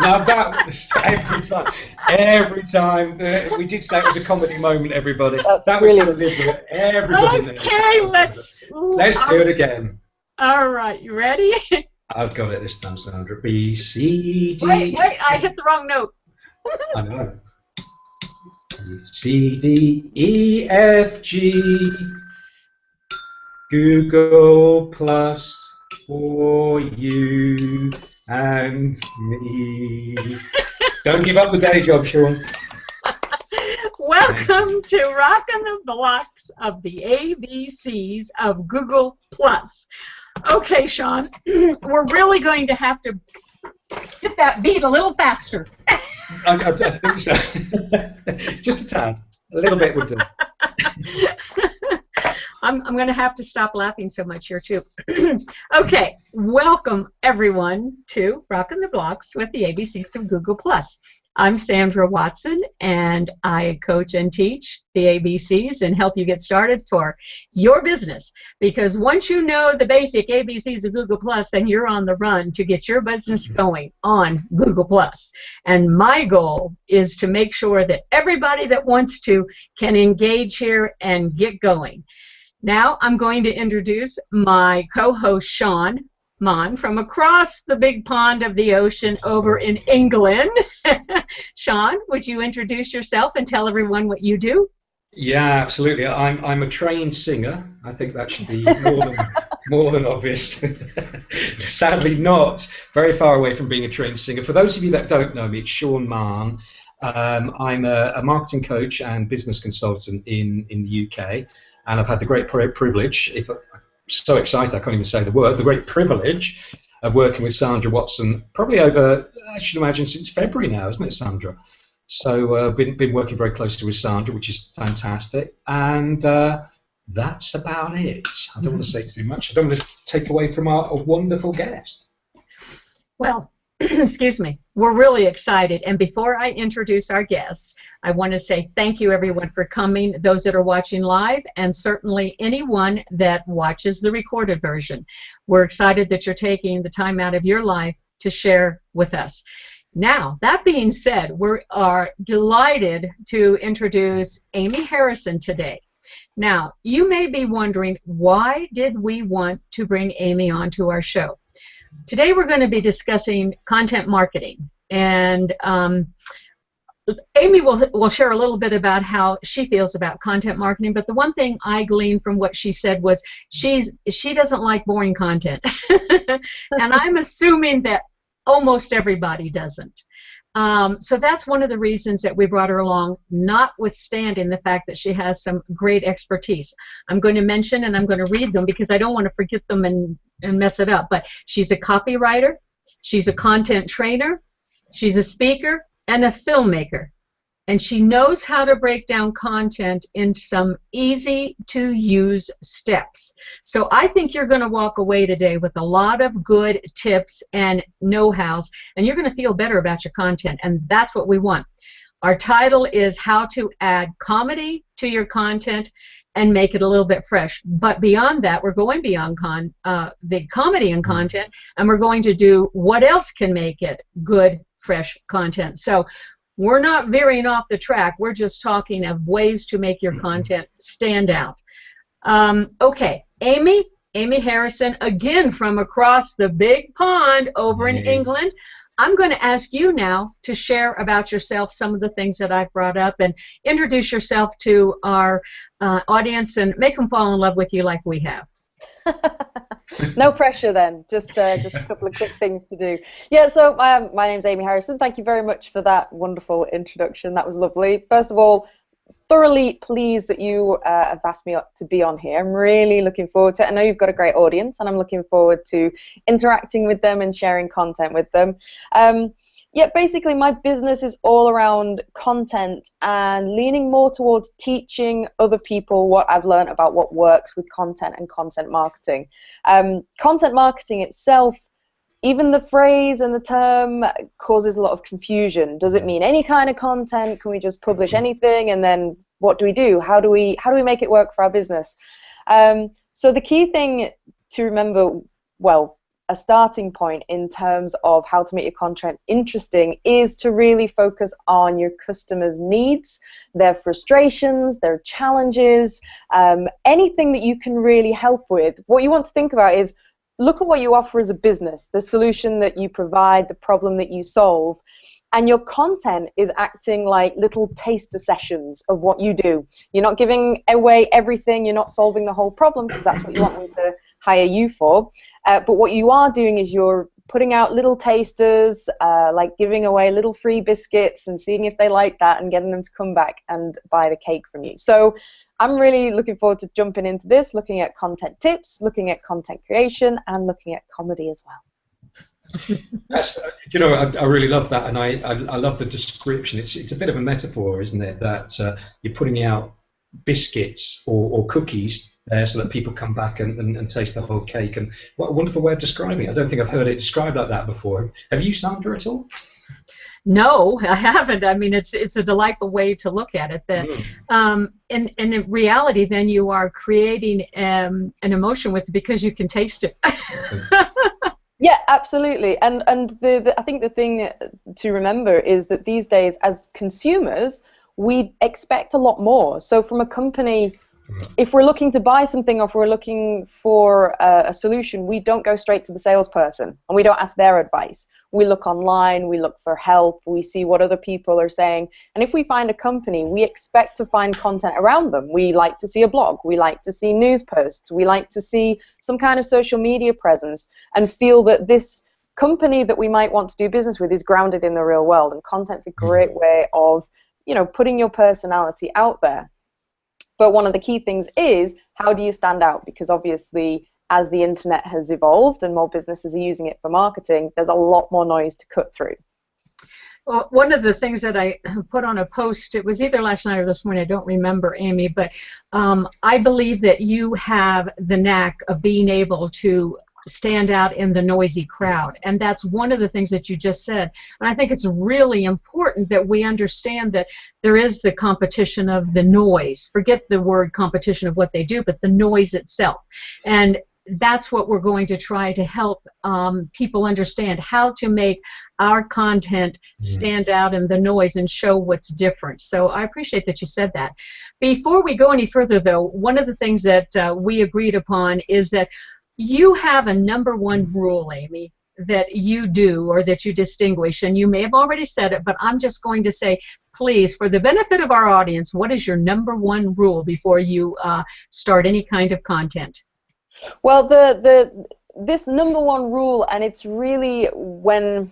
Now that was every time we did say it was a comedy moment, everybody. That was deliberate. Everybody. Okay, let's do it again. All right, you ready? I've got it this time, Sandra. B, C, D. Wait, I hit the wrong note. I know. C, D, E, F, G. Google Plus for you and me. Don't give up the day job, Sean. Welcome to Rockin' the Blocks of the ABCs of Google Plus. Okay, Sean, we're really going to have to get that beat a little faster. I think so. Just a tad. A little bit would do. I'm going to have to stop laughing so much here, too. Okay, welcome, everyone, to Rockin' the Blocks with the ABCs of Google Plus. I'm Sandra Watson, and I coach and teach the ABCs and help you get started for your business. Because once you know the basic ABCs of Google Plus, then you're on the run to get your business going on Google Plus. And my goal is to make sure that everybody that wants to can engage here and get going. Now I'm going to introduce my co-host, Sean Mahon, from across the big pond of the ocean over in England. Sean, would you introduce yourself and tell everyone what you do? Yeah, absolutely. I'm a trained singer. I think that should be more than obvious. Sadly, not very far away from being a trained singer. For those of you that don't know me, it's Sean Mahon. I'm a marketing coach and business consultant in the UK, and I've had the great privilege, I'm so excited I can't even say the word, the great privilege of working with Sandra Watson probably over, I should imagine, since February now, isn't it, Sandra? So been working very closely with Sandra, which is fantastic, and that's about it. I don't want to say too much. I don't want to take away from our wonderful guest. Well, excuse me, we're really excited, and before I introduce our guests, I want to say thank you everyone for coming, those that are watching live, and certainly anyone that watches the recorded version. We're excited that you're taking the time out of your life to share with us. Now, that being said, we are delighted to introduce Amy Harrison today. Now, you may be wondering, why did we want to bring Amy onto our show? Today we're going to be discussing content marketing, and Amy will share a little bit about how she feels about content marketing, but the one thing I gleaned from what she said was she doesn't like boring content. And I'm assuming that almost everybody doesn't. So that's one of the reasons that we brought her along, notwithstanding the fact that she has some great expertise. I'm going to mention and I'm going to read them because I don't want to forget them and mess it up. But she's a copywriter, she's a content trainer, she's a speaker, and a filmmaker. And she knows how to break down content into some easy-to-use steps. So I think you're going to walk away today with a lot of good tips and know-hows, and you're going to feel better about your content, and that's what we want. Our title is How to Add Comedy to Your Content and Make It a Little Bit Fresh. But beyond that, we're going beyond the comedy and content, and we're going to do what else can make it good, fresh content. So we're not veering off the track. We're just talking of ways to make your content stand out. Okay, Amy Harrison, again from across the big pond over in England. I'm going to ask you now to share about yourself, some of the things that I've brought up, and introduce yourself to our audience and make them fall in love with you like we have. No pressure then, just a couple of quick things to do. Yeah, so my name's Amy Harrison. Thank you very much for that wonderful introduction. That was lovely. First of all, thoroughly pleased that you have asked me to be on here. I'm really looking forward to it. I know you've got a great audience, and I'm looking forward to interacting with them and sharing content with them. Yeah, basically my business is all around content and leaning more towards teaching other people what I've learned about what works with content and content marketing. Content marketing itself, even the phrase and the term causes a lot of confusion. Does it mean any kind of content? Can we just publish anything? And then what do we do? How do we make it work for our business? So the key thing to remember, well, a starting point in terms of how to make your content interesting is to really focus on your customers' needs, their frustrations, their challenges, anything that you can really help with. What you want to think about is, look at what you offer as a business, the solution that you provide, the problem that you solve, and your content is acting like little taster sessions of what you do. You're not giving away everything, you're not solving the whole problem, because that's what you want them to hire you for. But what you are doing is you're putting out little tasters, like giving away little free biscuits and seeing if they like that and getting them to come back and buy the cake from you. So I'm really looking forward to jumping into this, looking at content tips, looking at content creation, and looking at comedy as well. That's, you know, I really love that, and I love the description. It's a bit of a metaphor, isn't it? That you're putting out biscuits or cookies there so that people come back and taste the whole cake. And what a wonderful way of describing it. I don't think I've heard it described like that before. Have you, Sandra, at all? No, I haven't. I mean, it's a delightful way to look at it. That, in reality, then you are creating an emotion with it because you can taste it. Yeah, absolutely. And I think the thing to remember is that these days, as consumers, we expect a lot more. So from a company, if we're looking to buy something or if we're looking for a solution, we don't go straight to the salesperson and we don't ask their advice. We look online, we look for help, we see what other people are saying. And if we find a company, we expect to find content around them. We like to see a blog, we like to see news posts, we like to see some kind of social media presence and feel that this company that we might want to do business with is grounded in the real world. And content's a great way of, you know, putting your personality out there. But one of the key things is, how do you stand out? Because obviously, as the internet has evolved and more businesses are using it for marketing, there's a lot more noise to cut through. Well, one of the things that I put on a post, it was either last night or this morning, I don't remember, Amy, but I believe that you have the knack of being able to stand out in the noisy crowd, and that's one of the things that you just said. And I think it's really important that we understand that there is the competition of the noise. Forget the word competition of what they do, but the noise itself. And that's what we're going to try to help people understand, how to make our content stand out in the noise and show what's different. So I appreciate that you said that. Before we go any further, though, one of the things that we agreed upon is that you have a #1 rule, Amy, that you do or that you distinguish, and you may have already said it, but I'm just going to say, please, for the benefit of our audience, what is your #1 rule before you start any kind of content? Well, this #1 rule, and it's really when,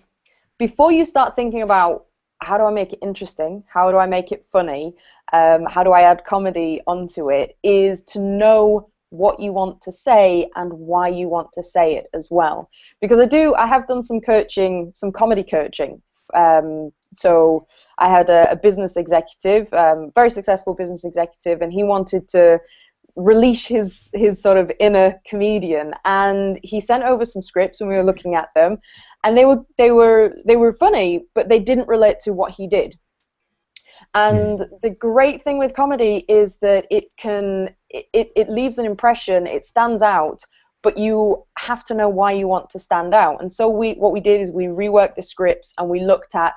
before you start thinking about how do I make it interesting, how do I make it funny, how do I add comedy onto it, is to know what you want to say and why you want to say it as well. Because I have done some coaching, some comedy coaching. So I had a business executive, very successful business executive, and he wanted to release his sort of inner comedian, and he sent over some scripts and we were looking at them, and they were funny, but they didn't relate to what he did. And the great thing with comedy is that it leaves an impression, it stands out, but you have to know why you want to stand out. And so what we did is we reworked the scripts and we looked at,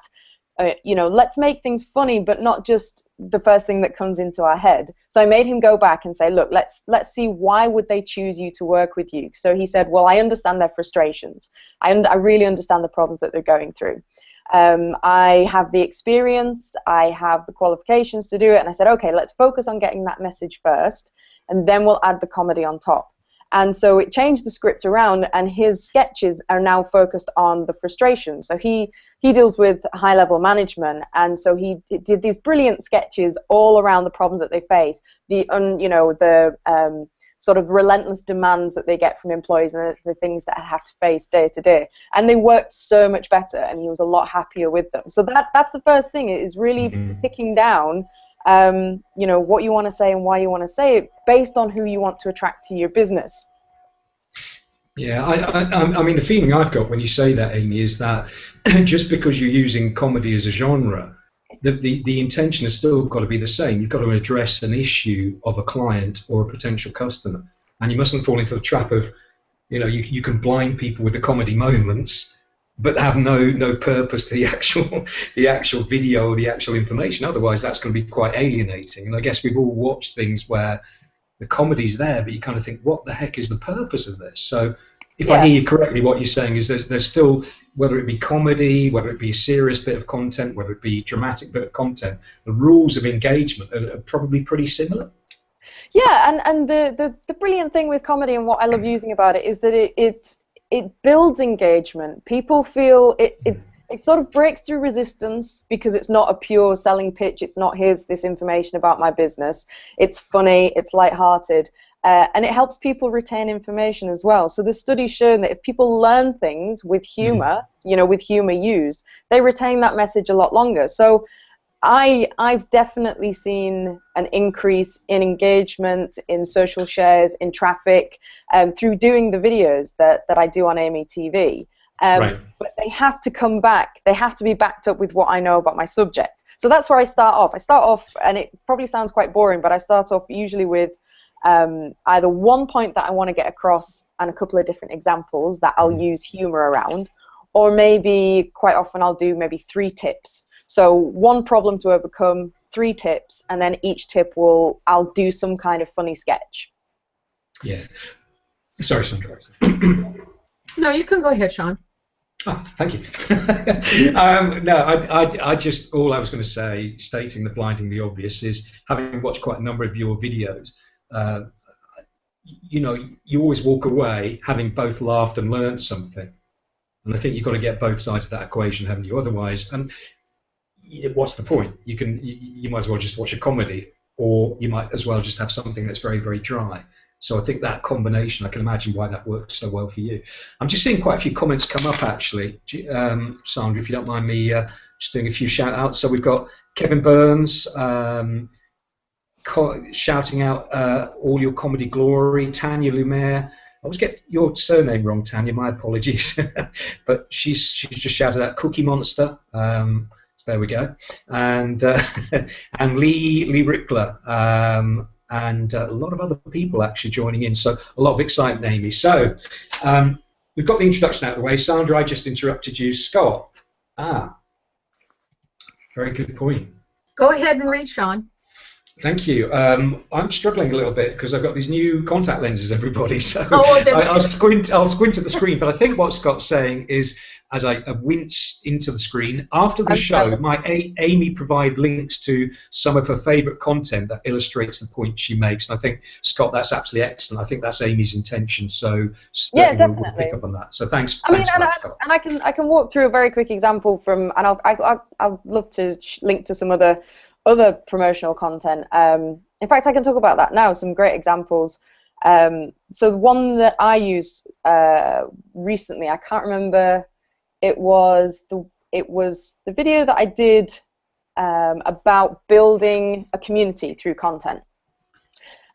you know, let's make things funny, but not just the first thing that comes into our head. So I made him go back and say, look, let's see, why would they choose you to work with you? So he said, well, I understand their frustrations. I really understand the problems that they're going through. I have the experience, I have the qualifications to do it, and I said, okay, let's focus on getting that message first, and then we'll add the comedy on top. And so it changed the script around, and his sketches are now focused on the frustration. So he deals with high-level management, and so he did these brilliant sketches all around the problems that they face, sort of relentless demands that they get from employees and the things that I have to face day to day. And they worked so much better, and he was a lot happier with them. So that's the first thing, is really picking down what you want to say and why you want to say it, based on who you want to attract to your business. Yeah, I mean, the feeling I've got when you say that, Amy, is that just because you're using comedy as a genre, the intention has still got to be the same. You've got to address an issue of a client or a potential customer, and you mustn't fall into the trap of You know, you can blind people with the comedy moments, but have no purpose to the actual video or the actual information. Otherwise, that's going to be quite alienating. And I guess we've all watched things where the comedy's there, but you kind of think, what the heck is the purpose of this? So if I hear you correctly, what you're saying is there's still, whether it be comedy, whether it be a serious bit of content, whether it be dramatic bit of content, the rules of engagement are probably pretty similar. Yeah, and the brilliant thing with comedy and what I love using about it is that it builds engagement. People feel it sort of breaks through resistance because it's not a pure selling pitch. It's not, here's this information about my business. It's funny, it's lighthearted, and it helps people retain information as well. So the study's shown that if people learn things with humor, you know, with humor used, they retain that message a lot longer. So I've definitely seen an increase in engagement, in social shares, in traffic, through doing the videos that I do on Amy TV. Right. But they have to come back. They have to be backed up with what I know about my subject. So that's where I start off. I start off, and it probably sounds quite boring, but I start off usually with either one point that I want to get across and a couple of different examples that I'll use humor around, or maybe quite often I'll do maybe 3 tips. So one problem to overcome, 3 tips, and then each tip I'll do some kind of funny sketch. Yeah. Sorry, Sandra. No, you can go ahead, Sean. Oh, thank you. No, I just, all I was going to say, stating the blindingly obvious, is having watched quite a number of your videos, you know, you always walk away having both laughed and learned something. And I think you've got to get both sides of that equation, haven't you? Otherwise, and what's the point? You might as well just watch a comedy, or you might as well just have something that's very, very dry. So I think that combination, I can imagine why that works so well for you. I'm just seeing quite a few comments come up, actually. Sandra, if you don't mind me just doing a few shout-outs. So we've got Kevin Burns shouting out all your comedy glory. Tanya Lumiere. I always get your surname wrong, Tanya. My apologies. But she's just shouted out Cookie Monster. So there we go. And Lee Rickler. And a lot of other people actually joining in, so a lot of excitement, Amy. So we've got the introduction out of the way. Sandra, I just interrupted you. Scott. Very good point. Go ahead and read, Sean. Thank you. I'm struggling a little bit because I've got these new contact lenses, everybody. So I'll squint at the screen. But I think what Scott's saying is, as I wince into the screen, after the show, might Amy provide links to some of her favourite content that illustrates the point she makes. And I think, Scott, that's absolutely excellent. I think that's Amy's intention. So yeah, definitely. We'll pick up on that. So thanks. I mean, Scott. and I can walk through a very quick example from, and I'd love to link to some other promotional content. In fact, I can talk about that now. Some great examples. So the one that I used recently, I can't remember. It was the video that I did about building a community through content.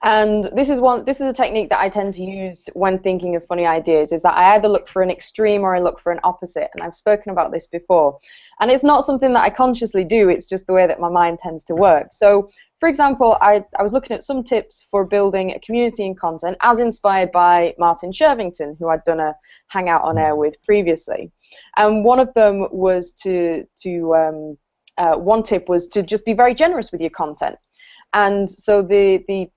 And this is a technique that I tend to use when thinking of funny ideas, is that I either look for an extreme or I look for an opposite. And I've spoken about this before. And it's not something that I consciously do, it's just the way that my mind tends to work. So, for example, I was looking at some tips for building a community in content, as inspired by Martin Shervington, who I'd done a Hangout on Air with previously. And one of them was one tip was to just be very generous with your content. And so the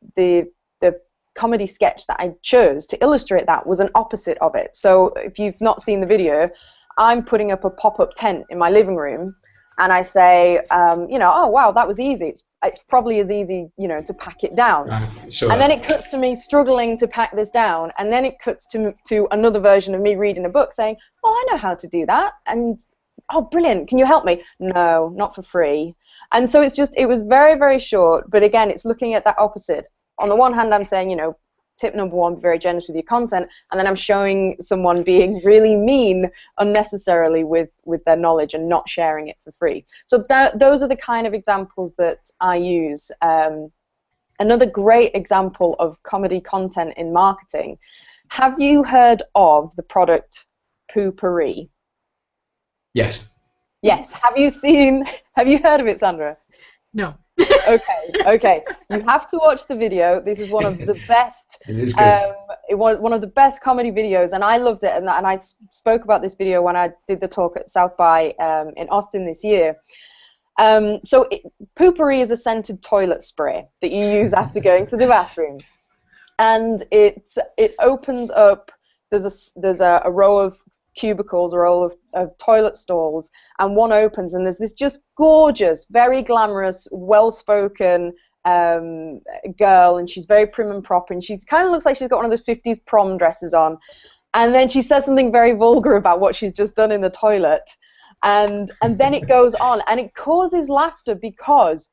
comedy sketch that I chose to illustrate that was an opposite of it. So if you've not seen the video, I'm putting up a pop-up tent in my living room, and I say, you know, oh wow, that was easy. It's probably as easy, you know, to pack it down. And then it cuts to me struggling to pack this down, and then it cuts to another version of me reading a book saying, oh, I know how to do that, and oh, brilliant, can you help me? No, not for free. And so it was very, very short, but again, it's looking at that opposite. On the one hand, I'm saying, you know, tip number 1, be very generous with your content, and then I'm showing someone being really mean unnecessarily with their knowledge and not sharing it for free. So those are the kind of examples that I use. Another great example of comedy content in marketing. Have you heard of the product Poo-Pourri? Yes. Yes. Have you heard of it, Sandra? No. Okay. You have to watch the video. This is one of the best. It is good. It was one of the best comedy videos, and I loved it. And I spoke about this video when I did the talk at South by in Austin this year. So Poopery is a scented toilet spray that you use after going to the bathroom, and it opens up. There's a row of cubicles, a row of toilet stalls, and one opens, and there's this just gorgeous, very glamorous, well-spoken girl, and she's very prim and proper, and she kind of looks like she's got one of those 50s prom dresses on, and then she says something very vulgar about what she's just done in the toilet, and then it goes on, and it causes laughter because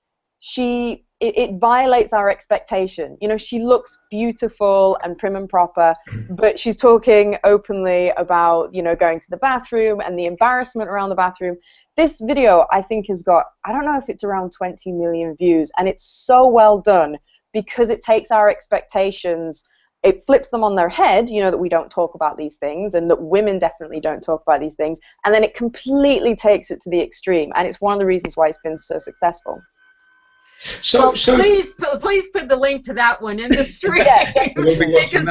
it violates our expectation. You know, she looks beautiful and prim and proper, but she's talking openly about, you know, going to the bathroom and the embarrassment around the bathroom. This video, I think, has got, I don't know if it's around 20 million views, and it's so well done because it takes our expectations, it flips them on their head, you know, that we don't talk about these things and that women definitely don't talk about these things, and then it completely takes it to the extreme, and it's one of the reasons why it's been so successful. So please put the link to that one in the stream. Because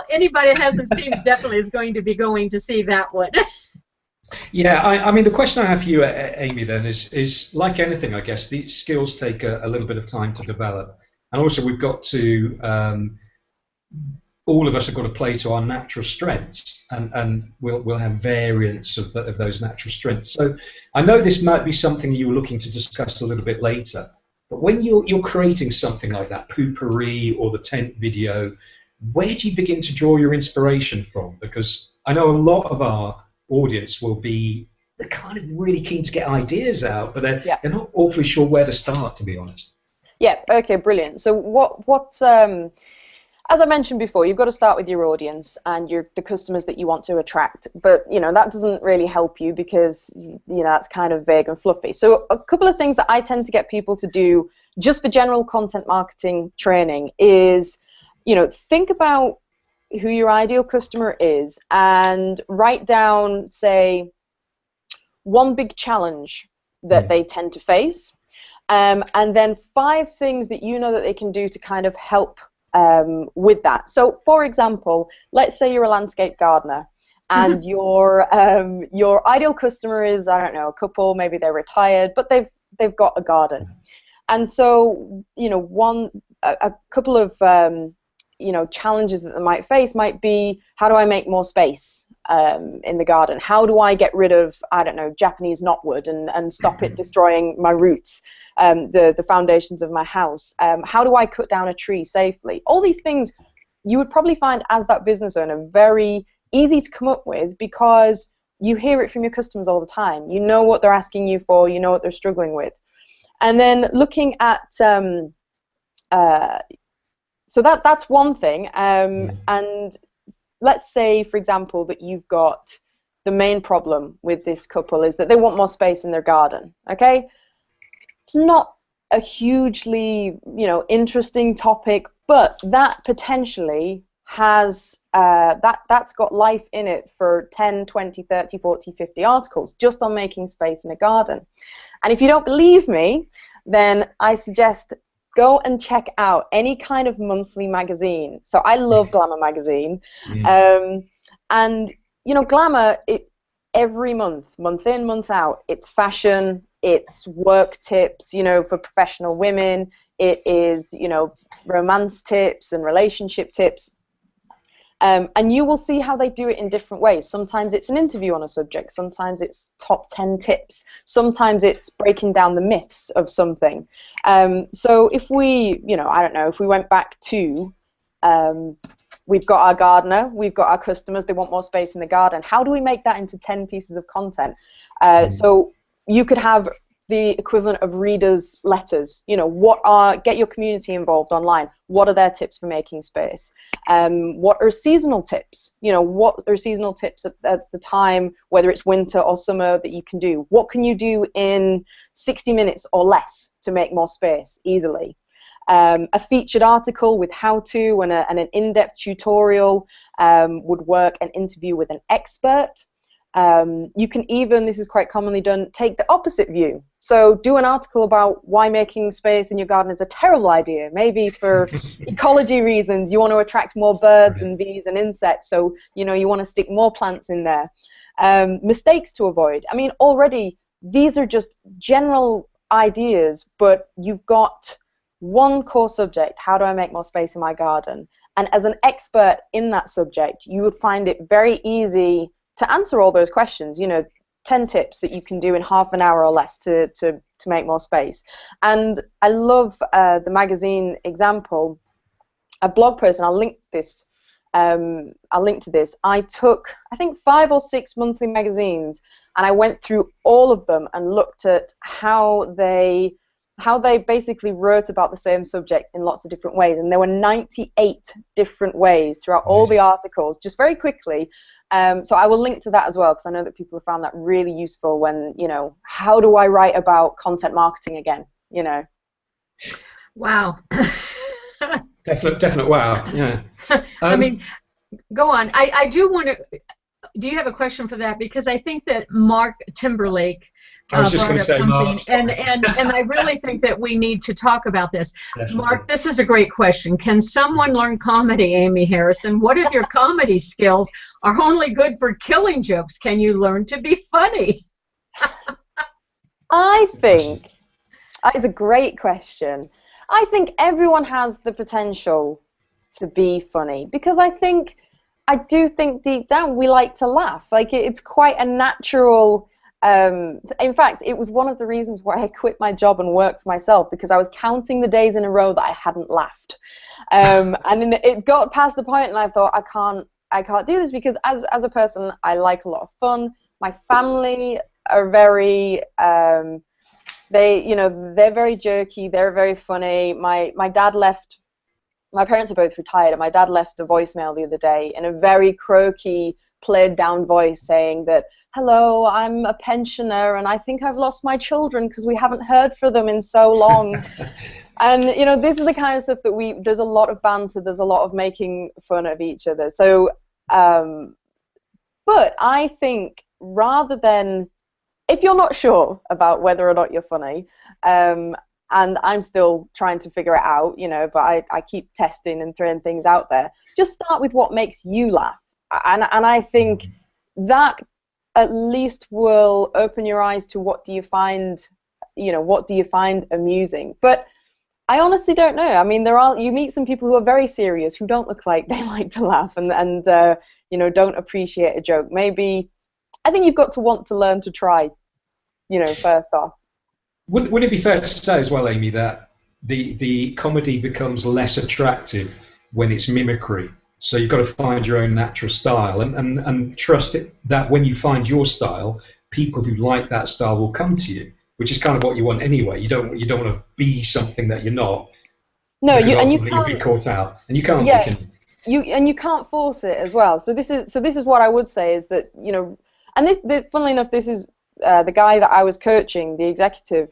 anybody that hasn't seen it definitely is going to be going to see that one. Yeah, I mean, the question I have for you, Amy, then is like anything, I guess, these skills take a little bit of time to develop, and also we've got to, all of us have got to play to our natural strengths, and we'll have variants of those natural strengths. So I know this might be something you were looking to discuss a little bit later. But when you're creating something like that, Poopery or the tent video, where do you begin to draw your inspiration from? Because I know a lot of our audience will be, they're kind of really keen to get ideas out, but they're not awfully sure where to start, to be honest. Yeah, okay, brilliant. So as I mentioned before, you've got to start with your audience and the customers that you want to attract. But, you know, that doesn't really help you because, you know, that's kind of vague and fluffy. So a couple of things that I tend to get people to do just for general content marketing training is, you know, think about who your ideal customer is and write down, say, one big challenge that they tend to face, and then 5 things that you know that they can do to kind of help with that. So, for example, let's say you're a landscape gardener, and your ideal customer is, I don't know, a couple, maybe they're retired, but they've got a garden, and so, you know, a couple of you know, challenges that they might face might be, how do I make more space in the garden? How do I get rid of, I don't know, Japanese knotwood and stop it destroying my roots, the foundations of my house? How do I cut down a tree safely? All these things you would probably find as that business owner very easy to come up with because you hear it from your customers all the time. You know what they're asking you for, you know what they're struggling with. And then looking at so that's one thing, and let's say, for example, that you've got the main problem with this couple is that they want more space in their garden, okay? It's not a hugely, you know, interesting topic, but that potentially has, that's got life in it for 10, 20, 30, 40, 50 articles just on making space in a garden. And if you don't believe me, then I suggest go and check out any kind of monthly magazine. So I love Glamour magazine, and you know, Glamour, every month in, month out, it's fashion, it's work tips, you know, for professional women. It is, you know, romance tips and relationship tips. And you will see how they do it in different ways. Sometimes it's an interview on a subject, sometimes it's top 10 tips, sometimes it's breaking down the myths of something. So if we, you know, I don't know, if we went back to, we've got our gardener, we've got our customers, they want more space in the garden. How do we make that into 10 pieces of content? So you could have the equivalent of readers' letters. You know, get your community involved online. What are their tips for making space? What are seasonal tips? You know, what are seasonal tips at the time, whether it's winter or summer, that you can do? What can you do in 60 minutes or less to make more space easily? A featured article with how-to and an in-depth tutorial would work. An interview with an expert. You can even, this is quite commonly done, take the opposite view. So do an article about why making space in your garden is a terrible idea. Maybe for ecology reasons, you want to attract more birds and bees and insects, so you want to stick more plants in there. Mistakes to avoid. I mean, already these are just general ideas, but you've got one core subject: how do I make more space in my garden? And as an expert in that subject, you would find it very easy to answer all those questions. 10 tips that you can do in half an hour or less to make more space. And I love the magazine example. A blog post, and I'll link this. I'll link to this. I took, I think, 5 or 6 monthly magazines, and I went through all of them and looked at how they basically wrote about the same subject in lots of different ways. And there were 98 different ways throughout all the articles, just very quickly. So I will link to that as well, because I know that people have found that really useful when, how do I write about content marketing again, Wow. Definite wow, yeah. I mean, go on. I do want to, do you have a question for that? Because I think that Mark Timberlake brought up something, and I really think that we need to talk about this. Definitely. Mark, this is a great question. Can someone learn comedy, Amy Harrison? What if your comedy skills are only good for killing jokes? Can you learn to be funny? I think that is a great question. I think everyone has the potential to be funny, because I do think deep down we like to laugh. Like, it's quite a natural. In fact, it was one of the reasons why I quit my job and worked for myself, because I was counting the days in a row that I hadn't laughed. And then it got past a point, and I thought, I can't do this, because as a person, I like a lot of fun. My family are very, they're very jerky. They're very funny. My dad left. My parents are both retired, and my dad left a voicemail the other day in a very croaky, played down voice saying that, hello, I'm a pensioner and I think I've lost my children because we haven't heard from them in so long. And, this is the kind of stuff that there's a lot of banter, there's a lot of making fun of each other. So, but I think rather than, if you're not sure about whether or not you're funny, and I'm still trying to figure it out, but I keep testing and throwing things out there. Just start with what makes you laugh. And I think that at least will open your eyes to what do you find amusing. But I honestly don't know. I mean, you meet some people who are very serious, who don't look like they like to laugh and don't appreciate a joke. Maybe, I think you've got to want to learn to try, first off. Would it be fair to say as well, Amy, that the comedy becomes less attractive when it's mimicry? So you've got to find your own natural style and trust it, that when you find your style, people who like that style will come to you, which is kind of what you want anyway. You don't want to be something that you're not. No, you'll be caught out, and you can't. Yeah, you can't force it as well. So this is what I would say is that and funnily enough, this is the guy that I was coaching, the executive.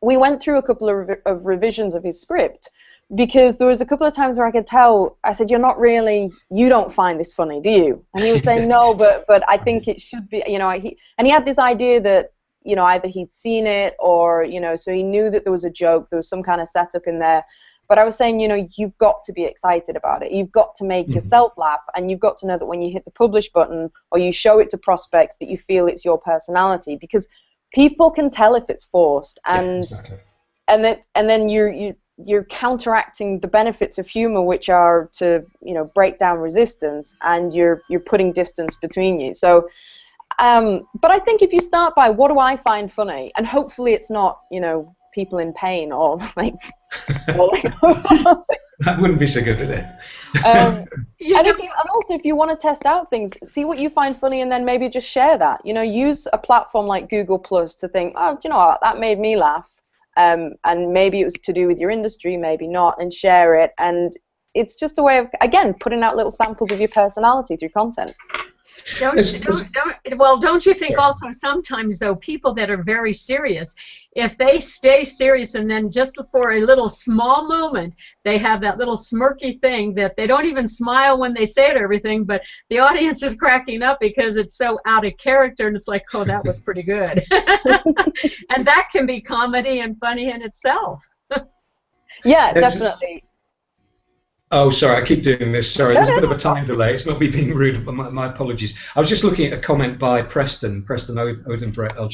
We went through a couple of revisions of his script, because there was a couple of times where I could tell, I said, you don't find this funny, do you? And he was saying, no, but I think it should be, and he had this idea that, either he'd seen it or, so he knew that there was a joke, there was some kind of setup in there. But I was saying, you've got to be excited about it. You've got to make yourself laugh, and you've got to know that when you hit the publish button or you show it to prospects that you feel it's your personality, because people can tell if it's forced, and exactly. and then you're counteracting the benefits of humor, which are to break down resistance, and you're putting distance between you. So, but I think if you start by what do I find funny, and hopefully it's not people in pain or like. That wouldn't be so good, would it? And also if you want to test out things, see what you find funny, and then maybe just share that. Use a platform like Google Plus to think, oh, what, that made me laugh, and maybe it was to do with your industry, maybe not, and share it. And it's just a way of, again, putting out little samples of your personality through content. Don't you think also sometimes, though, people that are very serious, if they stay serious and then just for a little small moment, they have that little smirky thing that they don't even smile when they say it or everything, but the audience is cracking up because it's so out of character, and it's like, oh, that was pretty good. And that can be comedy and funny in itself. Yeah, definitely. Oh, sorry, I keep doing this. Sorry, there's a bit of a time delay. It's not me being rude, but my apologies. I was just looking at a comment by Preston Odenbrett. I'll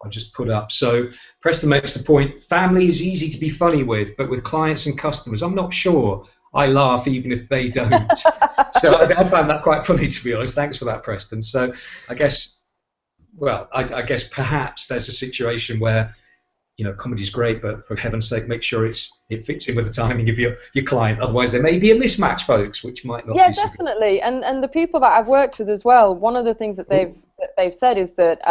just put up. So Preston makes the point: family is easy to be funny with, but with clients and customers, I'm not sure. I laugh even if they don't. So I found that quite funny, to be honest. Thanks for that, Preston. So I guess, well, I guess perhaps there's a situation where, you know, comedy's great, but for heaven's sake, make sure it fits in with the timing of your client. Otherwise, there may be a mismatch, folks, which might not. Yeah, be so definitely. Good. And the people that I've worked with as well, one of the things that they've said is that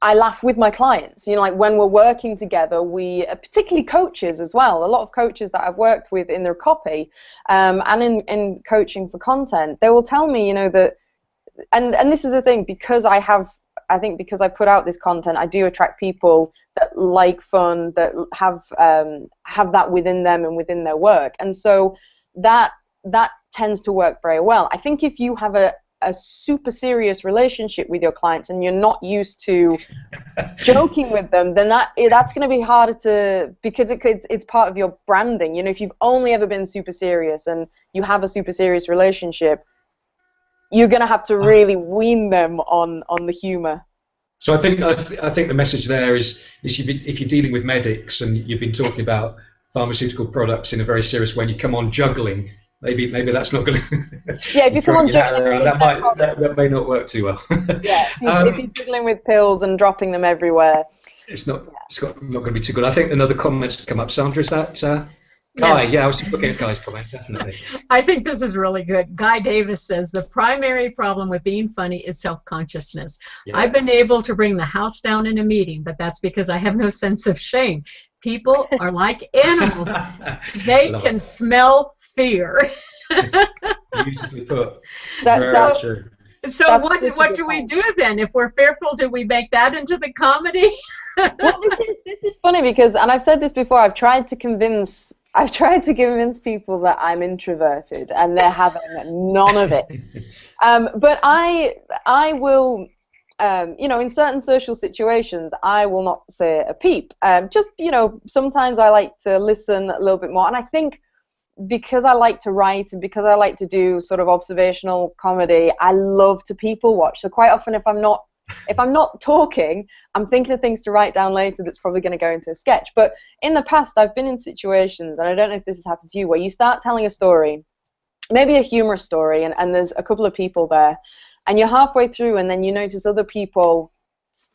I laugh with my clients. You know, like when we're working together, we, particularly coaches as well. A lot of coaches that I've worked with in their copy and in coaching for content, they will tell me, you know, that, and this is the thing, because I think because I put out this content, I do attract people that like fun, that have that within them and within their work, and so that tends to work very well. I think if you have a super serious relationship with your clients and you're not used to joking with them, then that's going to be harder to, because it's part of your branding. You know, if you've only ever been super serious and you have a super serious relationship, you're going to have to really wean them on the humor. So I think the message there is if you're dealing with medics and you've been talking about pharmaceutical products in a very serious way, and you come on juggling, maybe that's not going to. Yeah, if you come on juggling, that may not work too well. Yeah, if you're juggling with pills and dropping them everywhere, it's not going to be too good. I think another comment's to come up. Sandra, is that? Guy, yes. Yeah, I was just looking at Guy's comment, definitely. I think this is really good. Guy Davis says, the primary problem with being funny is self-consciousness. Yeah. I've been able to bring the house down in a meeting, but that's because I have no sense of shame. People are like animals. They can smell fear. Beautifully put. That's very true. So what do we do then? If we're fearful, do we make that into the comedy? Well, this is funny because, and I've said this before, I've tried to convince people that I'm introverted, and they're having none of it. But I will, you know, in certain social situations, I will not say a peep. Just, you know, sometimes I like to listen a little bit more, and I think because I like to write and because I like to do sort of observational comedy, I love to people watch. So quite often, if I'm not talking, I'm thinking of things to write down later that's probably going to go into a sketch. But in the past, I've been in situations, and I don't know if this has happened to you, where you start telling a story, maybe a humorous story, and there's a couple of people there, and you're halfway through, and then you notice other people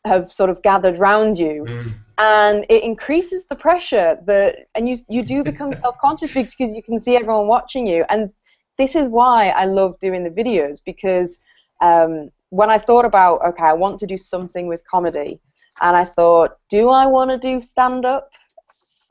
have sort of gathered round you, and it increases the pressure, and you do become self-conscious because you can see everyone watching you. And this is why I love doing the videos, because when I thought about, okay, I want to do something with comedy, and I thought, do I want to do stand-up?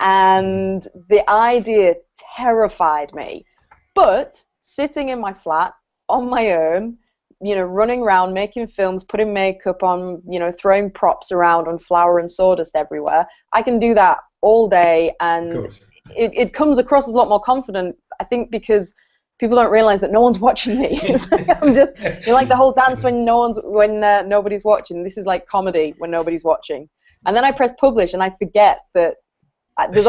And the idea terrified me. But sitting in my flat on my own, you know, running around, making films, putting makeup on, you know, throwing props around on flour and sawdust everywhere, I can do that all day, and it comes across as a lot more confident, I think, because people don't realize that no one's watching me. It's like you're like the whole dance when nobody's watching. This is like comedy when nobody's watching. And then I press publish, and I forget that there's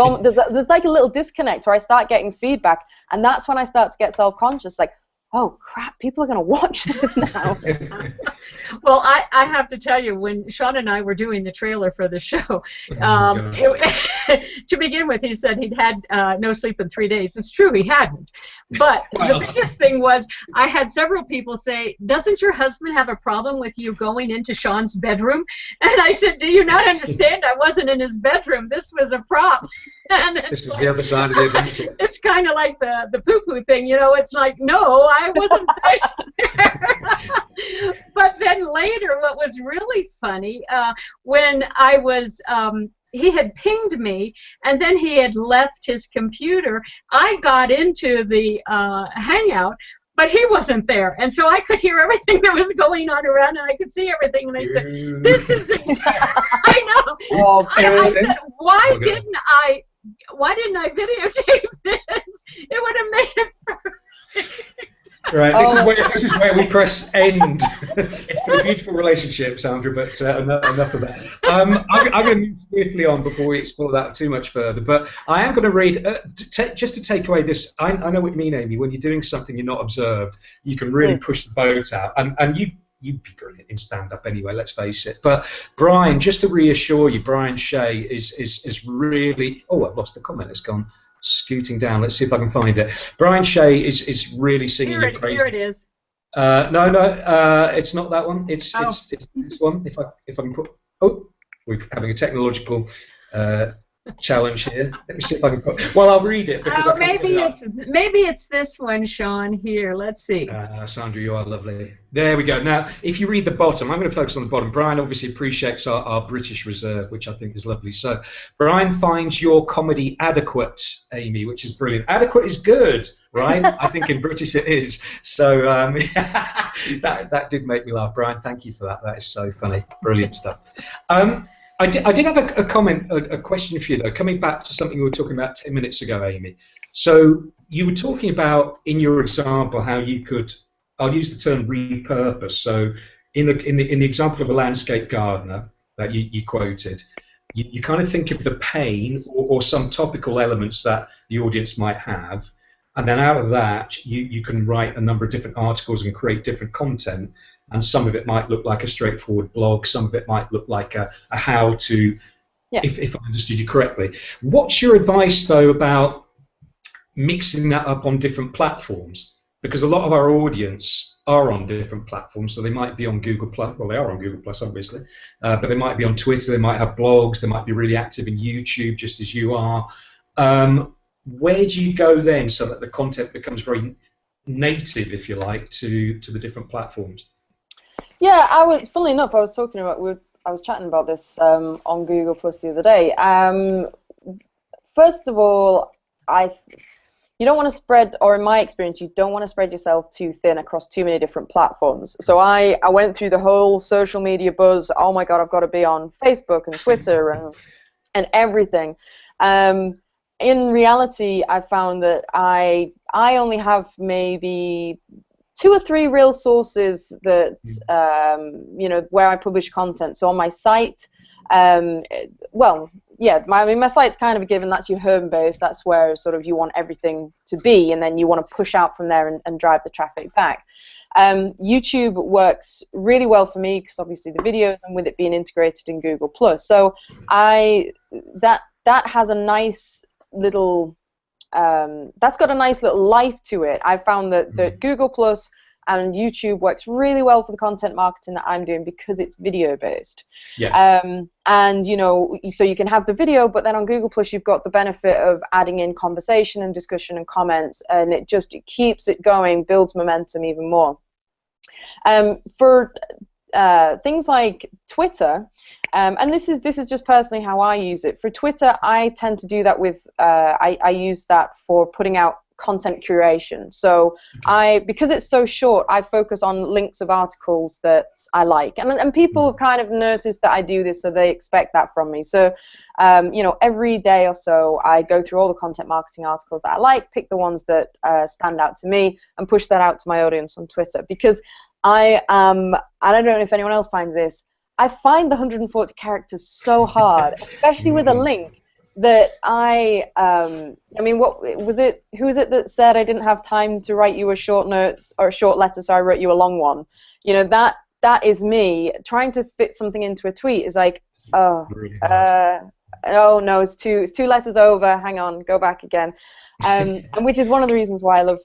like a little disconnect where I start getting feedback, and that's when I start to get self-conscious, like, oh crap, people are going to watch this now. Well, I have to tell you, when Sean and I were doing the trailer for the show, to begin with, he said he'd had no sleep in 3 days. It's true, he hadn't. But the biggest thing was, I had several people say, doesn't your husband have a problem with you going into Sean's bedroom? And I said, do you not understand? I wasn't in his bedroom. This was a prop. And this was the other side of the adventure. It's kind of like the poo-poo thing, you know. It's like, no, I wasn't there. But then later, what was really funny, when I was, he had pinged me, and then he had left his computer. I got into the Hangout, but he wasn't there, and so I could hear everything that was going on around, and I could see everything, and I said, "This is I know." Oh, I said, "Why didn't I videotape this? It would have made it perfect." Right, this is where we press end. It's been a beautiful relationship, Sandra, but enough of that. I'm going to move swiftly on before we explore that too much further, but I am going to read, just to take away this, I know what you mean, Amy, when you're doing something you're not observed, you can really push the boat out, and you'd be brilliant in stand-up anyway, let's face it. But Brian, just to reassure you, Brian Shea is really, oh, I've lost the comment, it's gone scooting down. Let's see if I can find it. Brian Shea is really singing your praise. Here it is. No, it's not that one. It's this one. If I can put. Oh, we're having a technological challenge here. Let me see if I can put. Well, I'll read it because maybe it's this one, Sean. Here, let's see. Sandra, you are lovely. There we go. Now, if you read the bottom, I'm going to focus on the bottom. Brian obviously appreciates our British reserve, which I think is lovely. So, Brian finds your comedy adequate, Amy, which is brilliant. Adequate is good, right? I think in British it is. So that did make me laugh, Brian. Thank you for that. That is so funny. Brilliant stuff. I did have a comment, a question for you, though, coming back to something we were talking about 10 minutes ago, Amy. So you were talking about, in your example, how you could, I'll use the term repurpose. So in the example of a landscape gardener that you quoted, you kind of think of the pain or some topical elements that the audience might have, and then out of that, you can write a number of different articles and create different content. And some of it might look like a straightforward blog. Some of it might look like a how-to, if I understood you correctly. What's your advice, though, about mixing that up on different platforms? Because a lot of our audience are on different platforms. So they might be on Google+. Well, they are on Google+, obviously. But they might be on Twitter. They might have blogs. They might be really active in YouTube, just as you are. Where do you go then so that the content becomes very native, if you like, to the different platforms? Yeah, funnily enough, I was chatting about this on Google Plus the other day. First of all, you don't want to spread, or in my experience, you don't want to spread yourself too thin across too many different platforms. So I went through the whole social media buzz. Oh my God, I've got to be on Facebook and Twitter and everything. In reality, I found that I only have maybe 2 or 3 real sources that where I publish content. So on my site, my site's kind of a given. That's your home base. That's where sort of you want everything to be, and then you want to push out from there and drive the traffic back. YouTube works really well for me because obviously the videos and with it being integrated in Google Plus. So that has a nice little. That's got a nice little life to it. I found that Google Plus and YouTube works really well for the content marketing that I'm doing because it's video based. Yeah. And so you can have the video, but then on Google Plus you've got the benefit of adding in conversation and discussion and comments, and it keeps it going, builds momentum even more. For things like Twitter, and this is just personally how I use it. For Twitter, I tend to do that with I use that for putting out content curation. So because it's so short, I focus on links of articles that I like, and people have kind of noticed that I do this, so they expect that from me. So every day or so, I go through all the content marketing articles that I like, pick the ones that stand out to me, and push that out to my audience on Twitter. Because I don't know if anyone else finds this, I find the 140 characters so hard, especially with a link that what was it? Who was it that said I didn't have time to write you a short notes or a short letter, so I wrote you a long one? That is me trying to fit something into a tweet. Is like, oh no, it's two letters over. Hang on, go back again. And which is one of the reasons why I love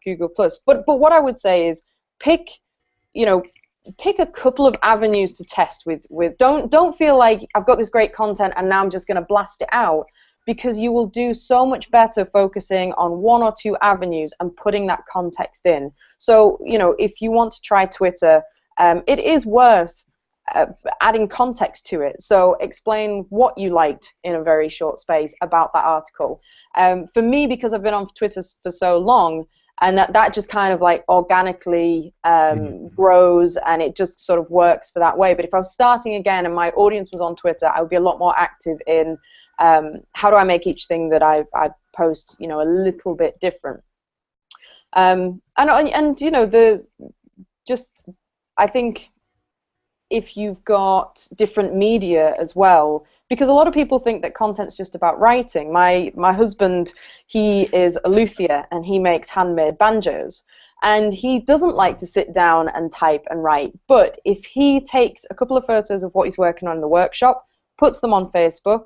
Google Plus. But what I would say is pick a couple of avenues to test with. Don't feel like I've got this great content and now I'm just going to blast it out, because you will do so much better focusing on 1 or 2 avenues and putting that context in. So if you want to try Twitter, it is worth adding context to it. So explain what you liked in a very short space about that article. For me, because I've been on Twitter for so long, and that just kind of like organically grows, and it just sort of works for that way. But if I was starting again and my audience was on Twitter, I would be a lot more active in how do I make each thing that I post, you know, a little bit different. And you know, I think if you've got different media as well, because a lot of people think that content's just about writing. My husband, he is a luthier and he makes handmade banjos, and he doesn't like to sit down and type and write, but if he takes a couple of photos of what he's working on in the workshop, puts them on Facebook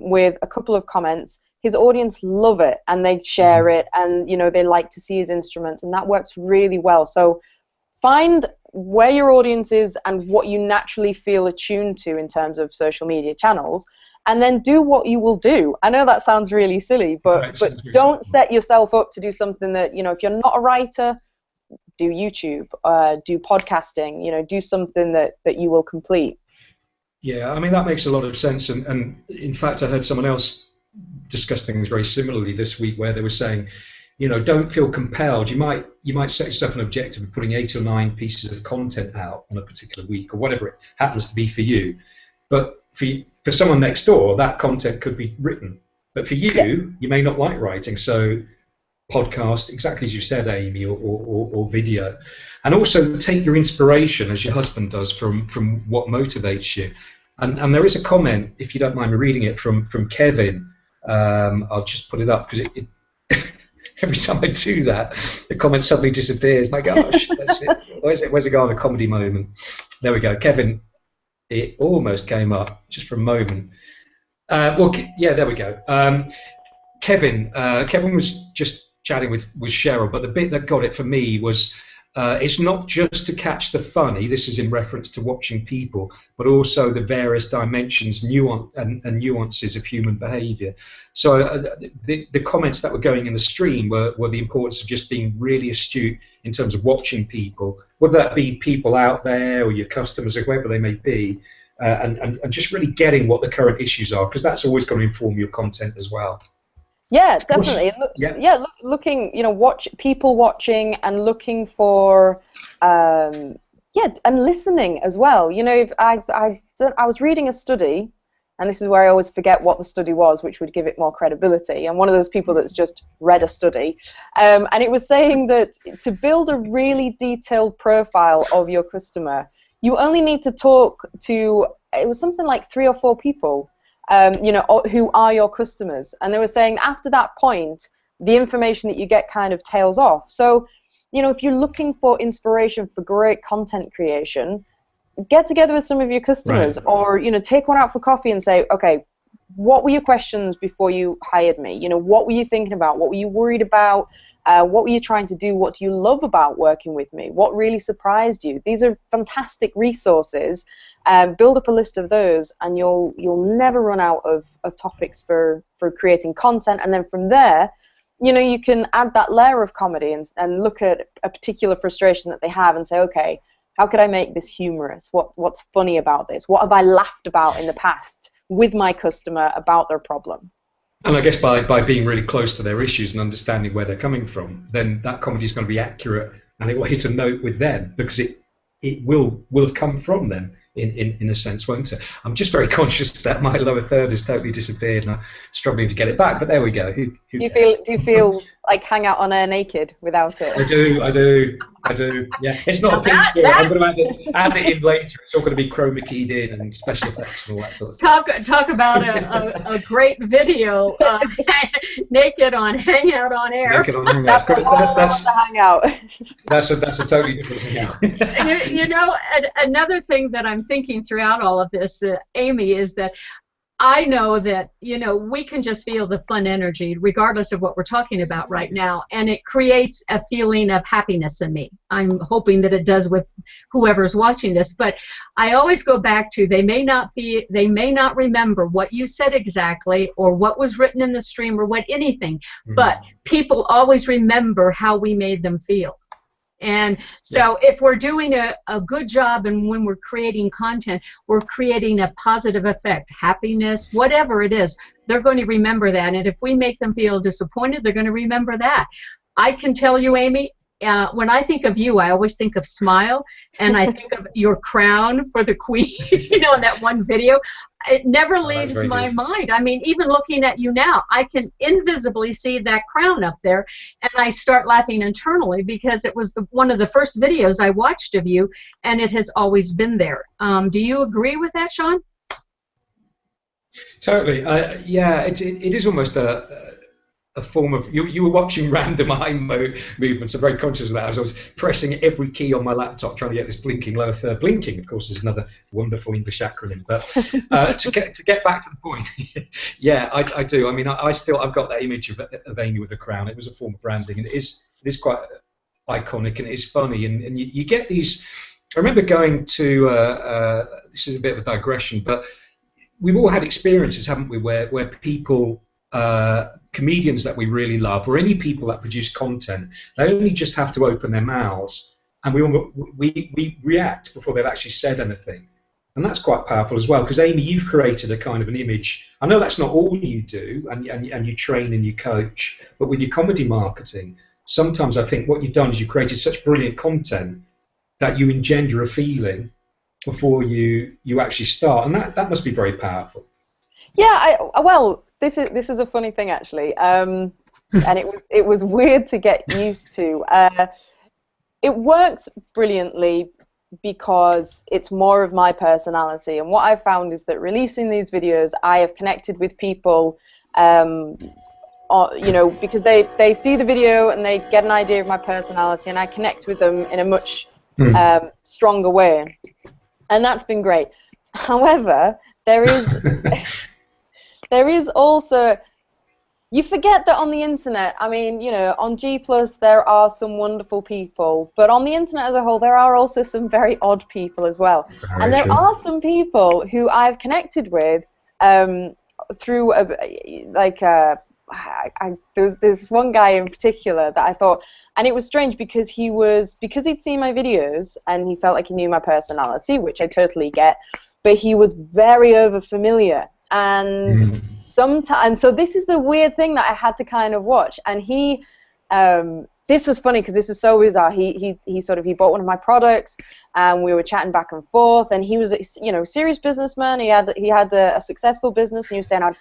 with a couple of comments, his audience love it and they share it, and you know, they like to see his instruments, and that works really well. So find where your audience is and what you naturally feel attuned to in terms of social media channels, and then do what you will do. I know that sounds really silly, but don't set yourself up to do something that, you know, if you're not a writer, do YouTube, do podcasting, you know, do something that you will complete. Yeah, I mean, that makes a lot of sense, and in fact I heard someone else discuss things very similarly this week, where they were saying, you know, don't feel compelled. You might set yourself an objective of putting 8 or 9 pieces of content out on a particular week, or whatever it happens to be for you. But for someone next door, that content could be written. But for you, you may not like writing. So podcast, exactly as you said, Amy, or video. And also take your inspiration, as your husband does, from what motivates you. And there is a comment, if you don't mind me reading it, from Kevin. I'll just put it up because it every time I do that, the comment suddenly disappears. My gosh, that's it. Where's it gone? A comedy moment. There we go. Kevin, it almost came up just for a moment. Well, yeah, there we go. Kevin was just chatting with Cheryl, but the bit that got it for me was it's not just to catch the funny. This is in reference to watching people, but also the various dimensions, and nuances of human behaviour. So the comments that were going in the stream were the importance of just being really astute in terms of watching people, whether that be people out there or your customers or whoever they may be, and just really getting what the current issues are, because that's always going to inform your content as well. Yeah, definitely. Looking, you know, watching and looking for, and listening as well. You know, if I was reading a study, and this is where I always forget what the study was, which would give it more credibility. I'm one of those people that's just read a study, and it was saying that to build a really detailed profile of your customer, you only need to talk to, it was something like 3 or 4 people. You know, who are your customers, and they were saying after that point, the information that you get kind of tails off. So, you know, if you're looking for inspiration for great content creation, get together with some of your customers, or, you know, take one out for coffee and say, okay, what were your questions before you hired me? You know, what were you thinking about? What were you worried about? What were you trying to do? What do you love about working with me? What really surprised you? These are fantastic resources. Build up a list of those, and you'll never run out of topics for creating content. And then from there, you know, you can add that layer of comedy and look at a particular frustration that they have and say, okay, how could I make this humorous? What's funny about this? What have I laughed about in the past with my customer about their problem? And I guess by being really close to their issues and understanding where they're coming from, then that comedy is going to be accurate, and it will hit a note with them, because it will have come from them in a sense, won't it? I'm just very conscious that my lower third has totally disappeared, and I'm struggling to get it back. But there we go. Do you feel like hang out on air naked without it? I do. Yeah, it's not a picture. I'm going to add it in later. It's all going to be chroma keyed in and special effects and all that sort of stuff. Talk about a great video, naked on Hangout on Air. Naked on Hangout. That's a hangout. That's a totally different hangout. You know, another thing that I'm thinking throughout all of this, Amy, is that I know that, you know, we can just feel the fun energy regardless of what we're talking about right now, and it creates a feeling of happiness in me. I'm hoping that it does with whoever's watching this, but I always go back to they may not remember what you said exactly or what was written in the stream or what anything, but people always remember how we made them feel. And so if we're doing a good job, and when we're creating content, we're creating a positive effect, happiness, whatever it is, they're going to remember that. And if we make them feel disappointed, they're going to remember that. I can tell you, Amy, when I think of you, I always think of Smile, and I think of your crown for the Queen, you know, in that one video. It never leaves my mind. I mean, even looking at you now, I can invisibly see that crown up there, and I start laughing internally because it was one of the first videos I watched of you, and it has always been there. Do you agree with that, Sean? Totally. Yeah, it is almost a form of, you were watching random eye movements. I'm very conscious of that as I was pressing every key on my laptop trying to get this blinking lower third. Blinking, of course, is another wonderful English acronym. But to get back to the point, yeah, I do. I mean, I've got that image of Amy with the crown. It was a form of branding, and it is quite iconic, and it is funny. And you get these. I remember going to this is a bit of a digression, but we've all had experiences, haven't we, where people, comedians that we really love, or any people that produce content, they only just have to open their mouths, and we react before they've actually said anything, and that's quite powerful as well. Because Amy, you've created a kind of an image. I know that's not all you do, and you train and you coach, but with your comedy marketing, sometimes I think what you've done is you've created such brilliant content that you engender a feeling before you actually start, and that must be very powerful. Yeah, well, this is a funny thing actually, and it was weird to get used to. It works brilliantly because it's more of my personality, and what I've found is that releasing these videos, I have connected with people, you know, because they see the video and they get an idea of my personality, and I connect with them in a much stronger way. And that's been great. However, there is also, you forget that on the internet, I mean, you know, on G+, there are some wonderful people, but on the internet as a whole, there are also some very odd people as well. And there are some people who I've connected with through, there's one guy in particular that I thought, and it was strange because he'd seen my videos and he felt like he knew my personality, which I totally get, but he was very over-familiar. And sometimes, so this is the weird thing that I had to kind of watch. And he, this was funny because this was so bizarre. He bought one of my products, and we were chatting back and forth. And he was, you know, serious businessman. He had a successful business, and he was saying, I'm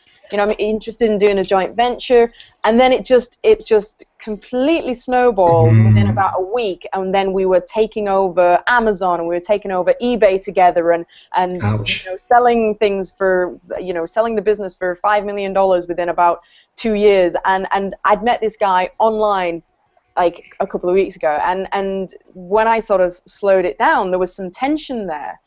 interested in doing a joint venture. And then it just completely snowballed within about a week. And then we were taking over Amazon, and we were taking over eBay together, and you know, selling things for, you know, selling the business for $5 million within about 2 years. And I'd met this guy online like a couple of weeks ago, and when I sort of slowed it down, there was some tension there.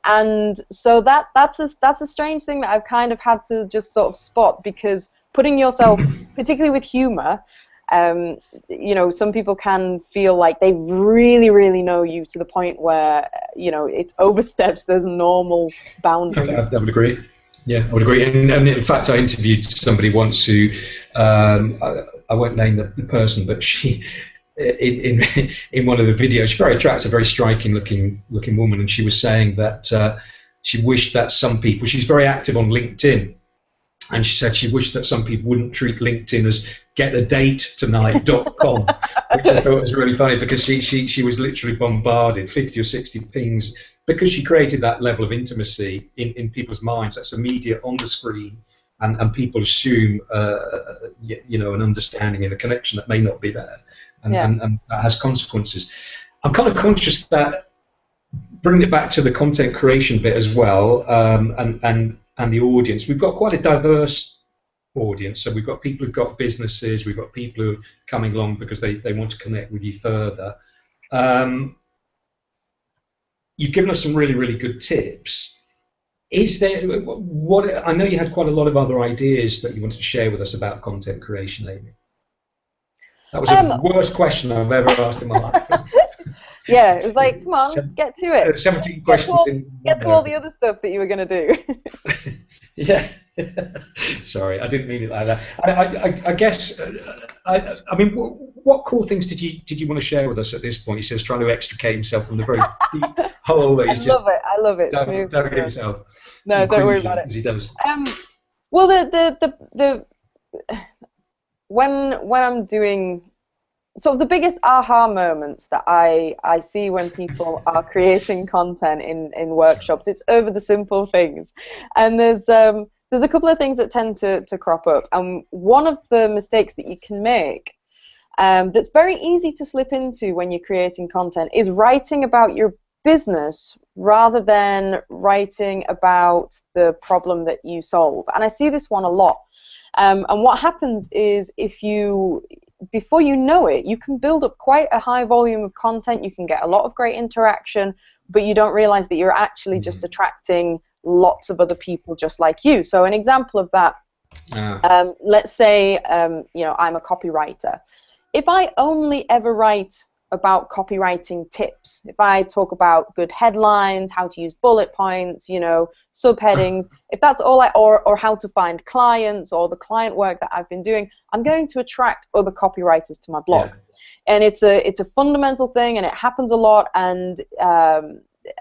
And so that's a strange thing that I've kind of had to just sort of spot, because putting yourself, particularly with humor, you know, some people can feel like they really, really know you to the point where, you know, it oversteps those normal boundaries. I would agree. Yeah, I would agree. And in fact, I interviewed somebody once who, I won't name the person, but she, in one of the videos, she's very attractive, very striking looking woman, and she was saying that she wished that some people, she's very active on LinkedIn, and she said she wished that some people wouldn't treat LinkedIn as getthedatetonight.com, which I thought was really funny, because she was literally bombarded, 50 or 60 pings, because she created that level of intimacy in people's minds. That's immediate on the screen, and people assume you know, an understanding and a connection that may not be there, and that has consequences. I'm kind of conscious that, bringing it back to the content creation bit as well, and the audience, we've got quite a diverse audience. So we've got people who've got businesses, we've got people who are coming along because they want to connect with you further. You've given us some really, really good tips. Is there, I know you had quite a lot of other ideas that you wanted to share with us about content creation, Amy. That was the worst question I've ever asked in my life. Yeah, it was like, come on, get to it. 17 questions. Get to all the other stuff that you were going to do. Yeah. Sorry, I didn't mean it like that. I guess, I mean, what cool things did you want to share with us at this point? He says, trying to extricate himself from the very deep hole that he's just I love it. dug himself. No, don't worry about it. As he does. Well, when I'm doing, so the biggest aha moments that I see when people are creating content in workshops, it's over the simple things. And there's a couple of things that tend to crop up. And one of the mistakes that you can make that's very easy to slip into when you're creating content is writing about your business rather than writing about the problem that you solve. And I see this one a lot. And what happens is before you know it, you can build up quite a high volume of content, you can get a lot of great interaction, but you don't realize that you're actually just attracting lots of other people just like you. So an example of that, let's say, you know, I'm a copywriter. If I only ever write about copywriting tips, if I talk about good headlines, how to use bullet points, you know, subheadings, if that's all or how to find clients or the client work that I've been doing, I'm going to attract other copywriters to my blog. Yeah. And it's a fundamental thing, and it happens a lot, and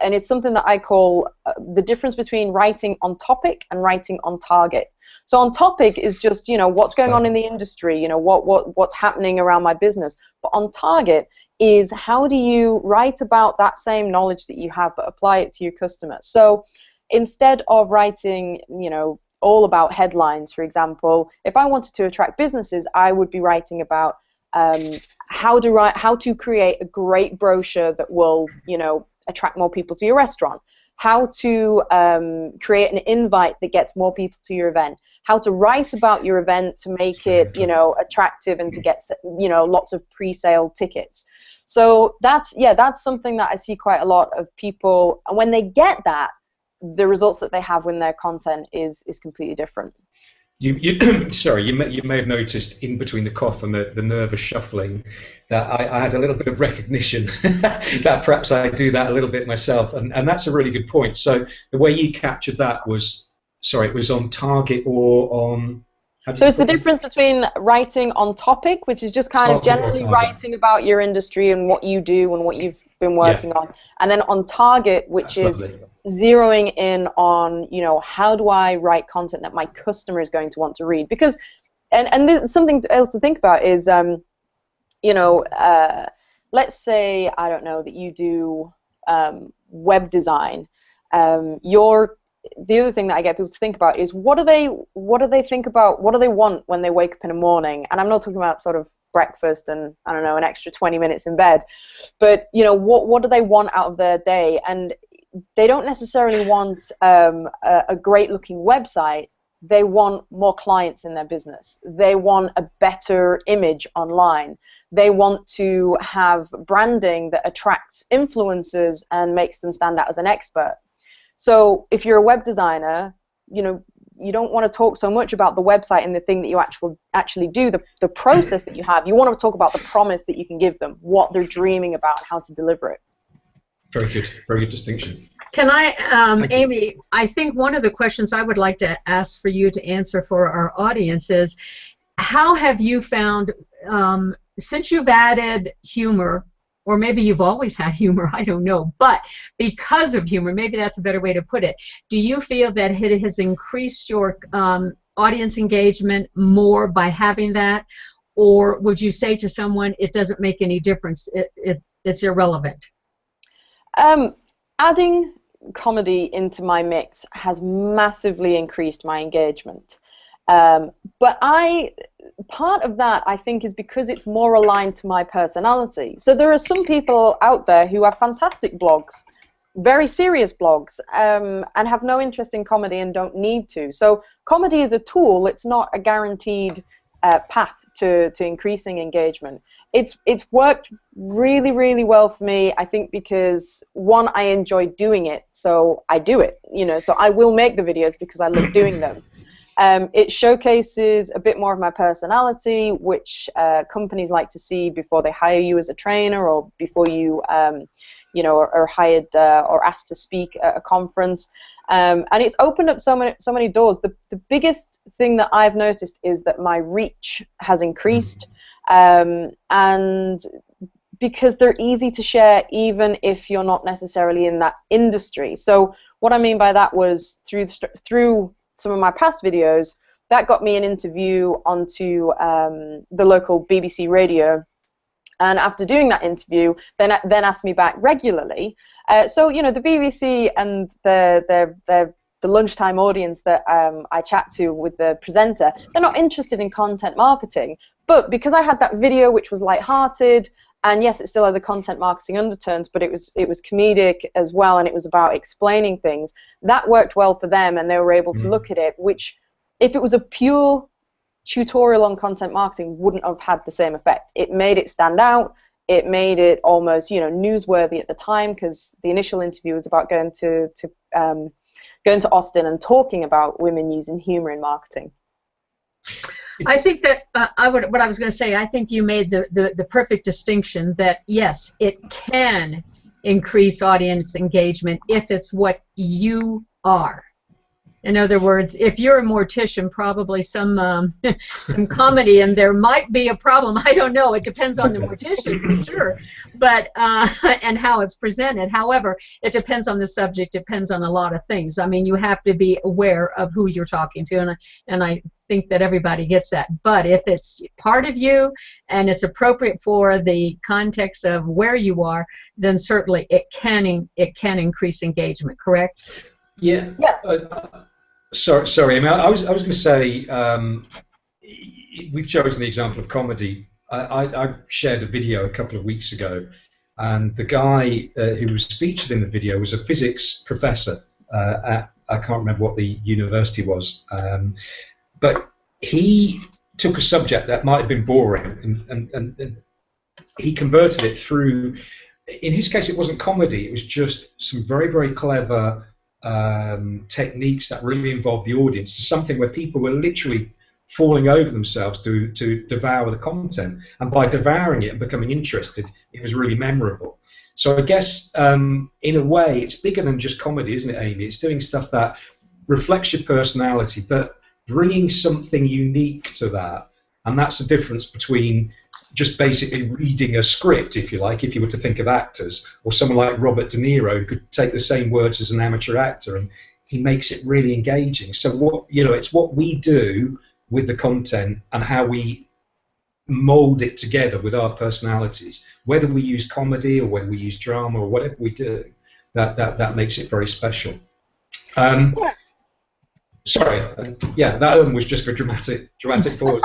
it's something that I call the difference between writing on topic and writing on target. So on topic is just, you know, what's going on in the industry, you know, what's happening around my business. But on target is how do you write about that same knowledge that you have but apply it to your customers. So instead of writing, you know, all about headlines, for example, if I wanted to attract businesses, I would be writing about how to create a great brochure that will, you know, attract more people to your restaurant, how to create an invite that gets more people to your event, how to write about your event to make it, you know, attractive and to get, you know, lots of pre-sale tickets. So that's something that I see quite a lot of people, and when they get that, the results that they have when their content is completely different. Sorry, you may have noticed in between the cough and the nervous shuffling that I had a little bit of recognition that perhaps I do that a little bit myself, and that's a really good point. So the way you captured that was, sorry, it was on target or on... So it's the difference between writing on topic, which is just kind of generally writing about your industry and what you do and what you've been working on, and then on target, which is zeroing in on, you know, how do I write content that my customer is going to want to read? Because, and there's something else to think about is, you know, let's say, I don't know, that you do web design. The other thing that I get people to think about is what do they think about, what do they want when they wake up in the morning? And I'm not talking about sort of breakfast and, I don't know, an extra 20 minutes in bed, but, you know, what do they want out of their day? And they don't necessarily want a great looking website. They want more clients in their business. They want a better image online. They want to have branding that attracts influencers and makes them stand out as an expert. So if you're a web designer, you know, you don't want to talk so much about the website and the thing that you actually do, the process that you have. You want to talk about the promise that you can give them, what they're dreaming about, how to deliver it. Very good distinction. Can I, Amy, I think one of the questions I would like to ask for you to answer for our audience is, how have you found, since you've added humor, or maybe you've always had humor, I don't know, but because of humor, maybe that's a better way to put it, do you feel that it has increased your audience engagement more by having that, or would you say to someone it doesn't make any difference, it's irrelevant? Adding comedy into my mix has massively increased my engagement. But part of that, I think, is because it's more aligned to my personality. So there are some people out there who have fantastic blogs, very serious blogs, and have no interest in comedy and don't need to. So comedy is a tool. It's not a guaranteed path to increasing engagement. It's worked really, really well for me, I think, because, one, I enjoy doing it, so I do it. You know, so I will make the videos because I love doing them. It showcases a bit more of my personality, which companies like to see before they hire you as a trainer, or before you, you know, are hired or asked to speak at a conference. And it's opened up so many doors. The biggest thing that I've noticed is that my reach has increased, and because they're easy to share, even if you're not necessarily in that industry. So what I mean by that was through some of my past videos, that got me an interview onto the local BBC radio. And after doing that interview, then asked me back regularly. So you know, the BBC and the lunchtime audience that I chat to with the presenter, they're not interested in content marketing. But because I had that video, which was lighthearted, and yes, it still had the content marketing undertones, but it was comedic as well, and it was about explaining things. That worked well for them, and they were able to look at it. Which, if it was a pure tutorial on content marketing, wouldn't have had the same effect. It made it stand out. It made it almost, you know, newsworthy at the time, because the initial interview was about going to Austin and talking about women using humor in marketing. I think that what I was going to say, I think you made the perfect distinction that yes, it can increase audience engagement if it's what you are. In other words, if you're a mortician, probably some comedy, and there might be a problem. I don't know. It depends on the mortician for sure, but and how it's presented. However, it depends on the subject. Depends on a lot of things. I mean, you have to be aware of who you're talking to, and I think that everybody gets that. But if it's part of you and it's appropriate for the context of where you are, then certainly it can increase engagement. Correct? Yeah. Yeah. Sorry. I mean, I was going to say we've chosen the example of comedy. I shared a video a couple of weeks ago, and the guy who was featured in the video was a physics professor at, I can't remember what the university was, but he took a subject that might have been boring and he converted it through. In his case, it wasn't comedy. It was just some very, very clever techniques that really involved the audience to something where people were literally falling over themselves to devour the content, and by devouring it and becoming interested, it was really memorable. So I guess in a way it's bigger than just comedy, isn't it, Amy? It's doing stuff that reflects your personality but bringing something unique to that, and that's the difference between just basically reading a script, if you like, if you were to think of actors, or someone like Robert De Niro who could take the same words as an amateur actor and he makes it really engaging. So what, you know, it's what we do with the content and how we mold it together with our personalities, whether we use comedy or whether we use drama or whatever we do, that makes it very special. Sorry, yeah, that was just for dramatic pause.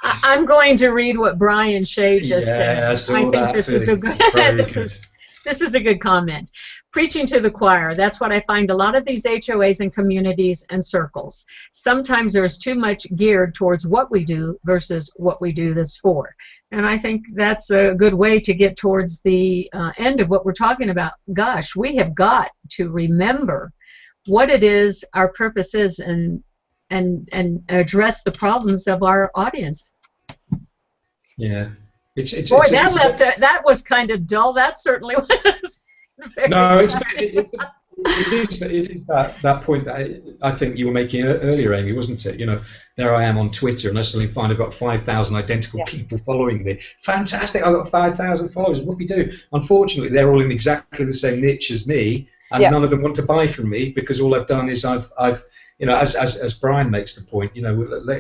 I'm going to read what Brian Shea just said. I think this is a good. This is a good comment. Preaching to the choir. That's what I find a lot of these HOAs and communities and circles. Sometimes there's too much geared towards what we do versus what we do this for. And I think that's a good way to get towards the end of what we're talking about. Gosh, we have got to remember what it is our purpose is and address the problems of our audience. Yeah. That was kind of dull. That certainly was. No, it is that point that I think you were making earlier, Amy, wasn't it? You know, there I am on Twitter, and I suddenly find I've got 5,000 identical people following me. Fantastic! I've got 5,000 followers. What do we do? Unfortunately, they're all in exactly the same niche as me, and none of them want to buy from me because all I've done is I've you know, as Brian makes the point, you know,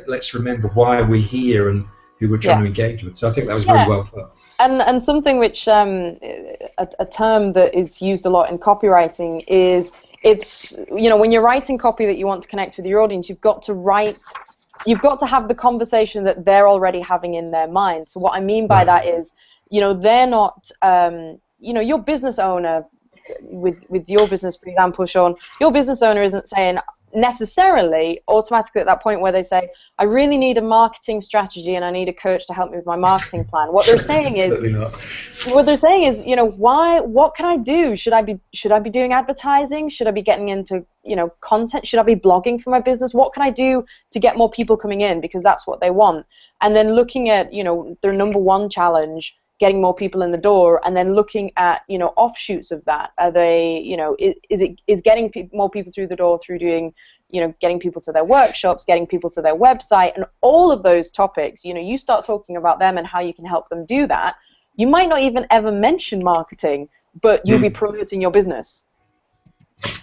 let's remember why we're here and who we're trying to engage with. So I think that was very well put. And something which a term that is used a lot in copywriting is, it's, you know, when you're writing copy that you want to connect with your audience, you've got to have the conversation that they're already having in their mind. So what I mean by that is, you know, they're not, you know, your business owner, with your business, for example, Sean, your business owner isn't saying necessarily automatically at that point where they say, I really need a marketing strategy and I need a coach to help me with my marketing plan. What they're saying is, you know, what can I do? Should I be doing advertising? Should I be getting into, you know, content? Should I be blogging for my business? What can I do to get more people coming in? Because that's what they want. And then looking at, you know, their number one challenge, getting more people in the door, and then looking at, you know, offshoots of that. Are they, you know, is getting more people through the door through doing, you know, getting people to their workshops, getting people to their website, and all of those topics, you know, you start talking about them and how you can help them do that. You might not even ever mention marketing, but you'll be promoting your business.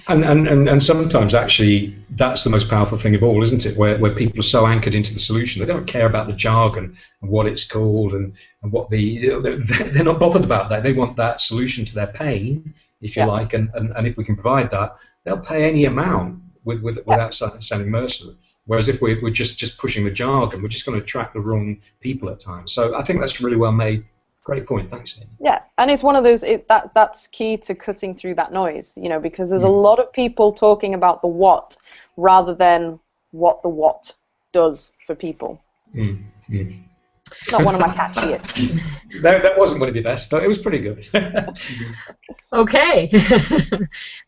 And sometimes actually that's the most powerful thing of all, isn't it? Where people are so anchored into the solution, they don't care about the jargon and what it's called and what they're not bothered about that. They want that solution to their pain, if you like, and if we can provide that, they'll pay any amount without sounding mercenary. Whereas if we're just pushing the jargon, we're just going to attract the wrong people at times. So I think that's really well made. Great point, thanks, Amy. Yeah, and it's one of those, that's key to cutting through that noise, you know, because there's a lot of people talking about the what rather than what the what does for people. Not one of my catchiest. That wasn't one of your best, but it was pretty good. Okay.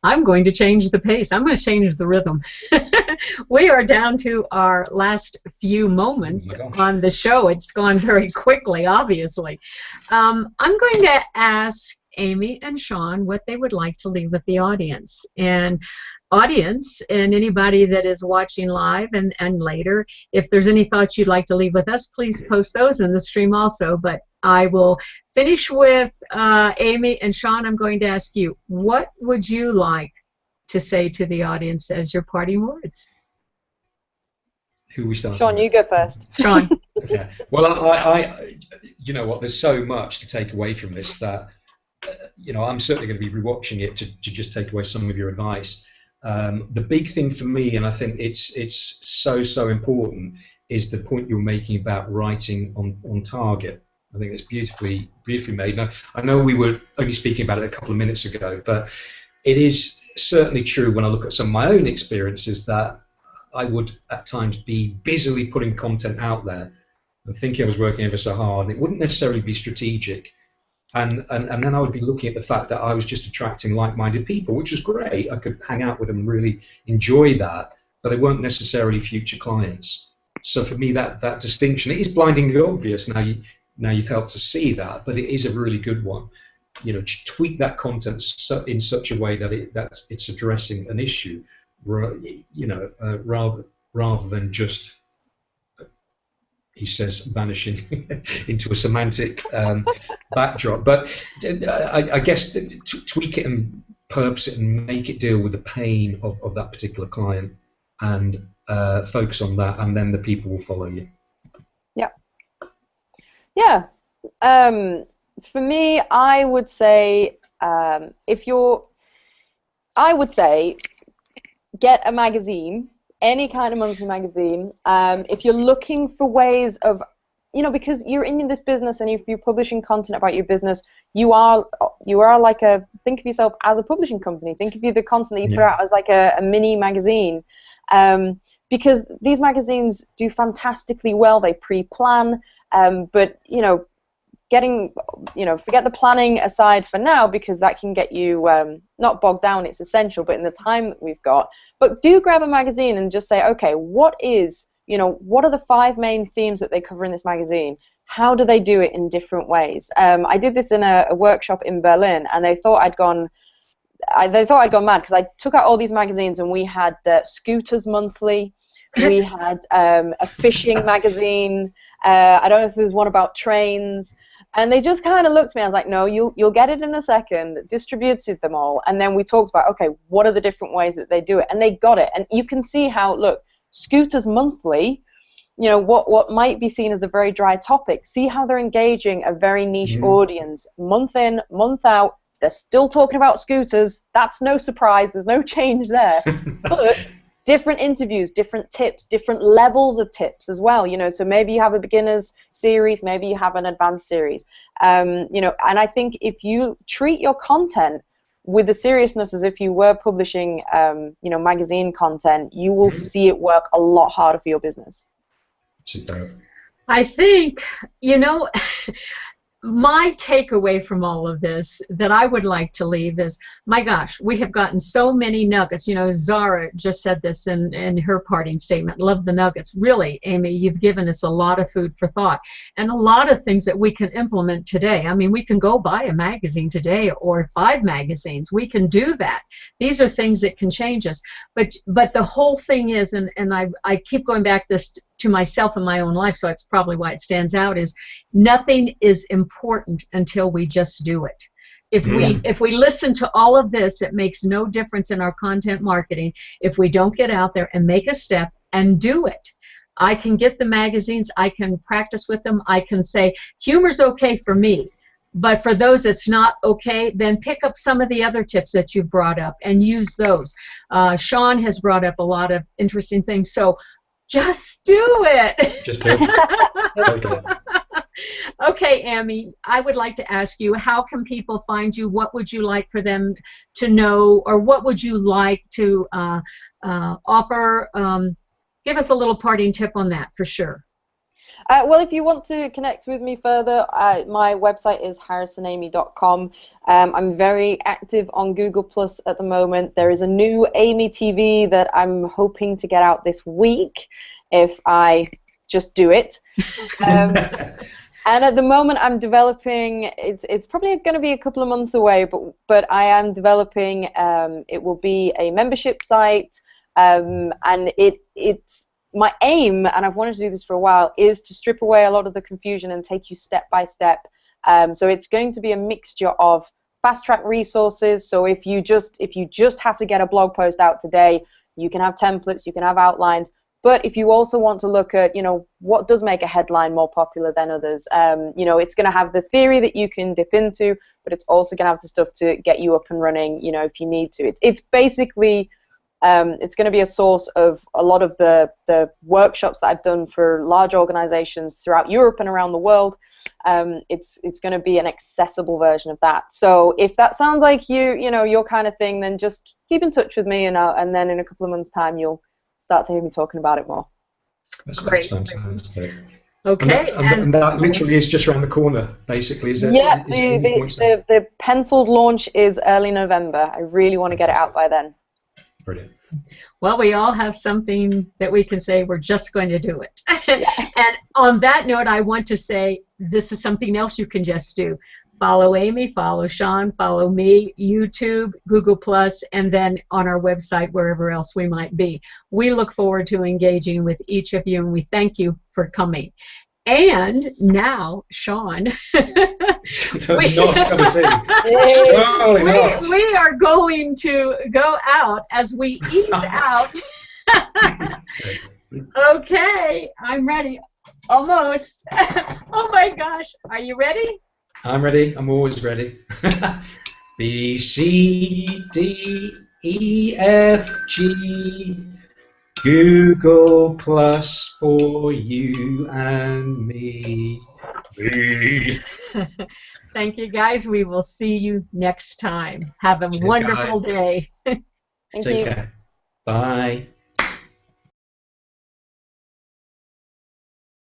I'm going to change the pace. I'm going to change the rhythm. We are down to our last few moments on the show. It's gone very quickly, obviously. I'm going to ask Amy and Sean what they would like to leave with the audience. And audience and anybody that is watching live and later, if there's any thoughts you'd like to leave with us, please post those in the stream also. But I will finish with Amy and Sean. I'm going to ask you, what would you like to say to the audience as your parting words? Who we start? Sean, you go first. Sean. Okay. Well, I you know what? There's so much to take away from this that you know I'm certainly going to be rewatching it to just take away some of your advice. The big thing for me, and I think it's so important, is the point you're making about writing on target. I think it's beautifully made. Now, I know we were only speaking about it a couple of minutes ago, but it is certainly true when I look at some of my own experiences that I would at times be busily putting content out there and thinking I was working ever so hard, and it wouldn't necessarily be strategic. And then I would be looking at the fact that I was just attracting like-minded people, which was great. I could hang out with them and really enjoy that, but they weren't necessarily future clients. So for me, that distinction, it is blindingly obvious now you've helped to see that, but it is a really good one. You know, tweak that content in such a way that it's addressing an issue, you know, rather than just, he says, vanishing into a semantic backdrop. But I guess tweak it and purpose it and make it deal with the pain of that particular client and focus on that, and then the people will follow you. Yeah. For me, I would say I would say get a magazine, any kind of monthly magazine. If you're looking for ways of, you know, because you're in this business and if you're publishing content about your business, you are like think of yourself as a publishing company. Think of the content that you put out as like a mini magazine. Because these magazines do fantastically well. They pre-plan, but you know, forget the planning aside for now, because that can get you not bogged down. It's essential, but in the time that we've got. But do grab a magazine and just say, okay, what are the 5 main themes that they cover in this magazine? How do they do it in different ways? I did this in a workshop in Berlin, and they thought I'd gone mad because I took out all these magazines, and we had Scooters Monthly, we had a fishing magazine. I don't know if there was one about trains. And they just kind of looked at me. I was like, no, you'll get it in a second. Distributed them all, and then we talked about, okay, what are the different ways that they do it? And they got it. And you can see how, look, Scooters Monthly, you know, what might be seen as a very dry topic. See how they're engaging a very niche audience, month in, month out. They're still talking about scooters. That's no surprise. There's no change there. But different interviews, different tips, different levels of tips as well. You know, so maybe you have a beginner's series, maybe you have an advanced series. You know, and I think if you treat your content with the seriousness as if you were publishing, you know, magazine content, you will see it work a lot harder for your business. I think, you know, my takeaway from all of this that I would like to leave is, my gosh, we have gotten so many nuggets. You know, Zara just said this in her parting statement, love the nuggets. Really, Amy, you've given us a lot of food for thought and a lot of things that we can implement today. I mean, we can go buy a magazine today or 5 magazines. We can do that. These are things that can change us. But the whole thing is, and I keep going back this to myself in my own life, so it's probably why it stands out, is nothing is important until we just do it. If we listen to all of this, it makes no difference in our content marketing if we don't get out there and make a step and do it. I can get the magazines, I can practice with them, I can say humor's okay for me, but for those it's not okay, then pick up some of the other tips that you've brought up and use those. Sean has brought up a lot of interesting things, so just do it. Just do it. Okay. Okay, Amy, I would like to ask you, how can people find you? What would you like for them to know, or what would you like to offer? Give us a little parting tip on that, for sure. Well, if you want to connect with me further, my website is harrisonamy.com. I'm very active on Google Plus at the moment. There is a new Amy TV that I'm hoping to get out this week if I just do it. And at the moment, I'm developing. It's probably going to be a couple of months away, but I am developing. It will be a membership site, and it's my aim, and I've wanted to do this for a while, is to strip away a lot of the confusion and take you step by step. So it's going to be a mixture of fast track resources. So if you just have to get a blog post out today, you can have templates, you can have outlines. But if you also want to look at, what does make a headline more popular than others, it's going to have the theory that you can dip into, but it's also going to have the stuff to get you up and running, if you need to. It's basically, it's going to be a source of a lot of the workshops that I've done for large organizations throughout Europe and around the world. It's going to be an accessible version of that. So if that sounds like your kind of thing, then just keep in touch with me, and then in a couple of months' time, you'll start to hear me talking about it more. That's fantastic. Okay. And that literally is just around the corner, basically, is it? Yeah, the penciled launch is early November. I really want to get it out by then. Brilliant. Well, we all have something that we can say we're just going to do it. And on that note, I want to say this is something else you can just do. Follow Amy, follow Sean, follow me, YouTube, Google+, and then on our website, wherever else we might be. We look forward to engaging with each of you, and we thank you for coming. And now, Sean, we are going to go out as we ease out. Okay, I'm ready. Almost. Oh my gosh, are you ready? I'm ready. I'm always ready. B, C, D, E, F, G, Google Plus for you and me. Thank you, guys. We will see you next time. Have a wonderful day. Thank you. Take care. Bye.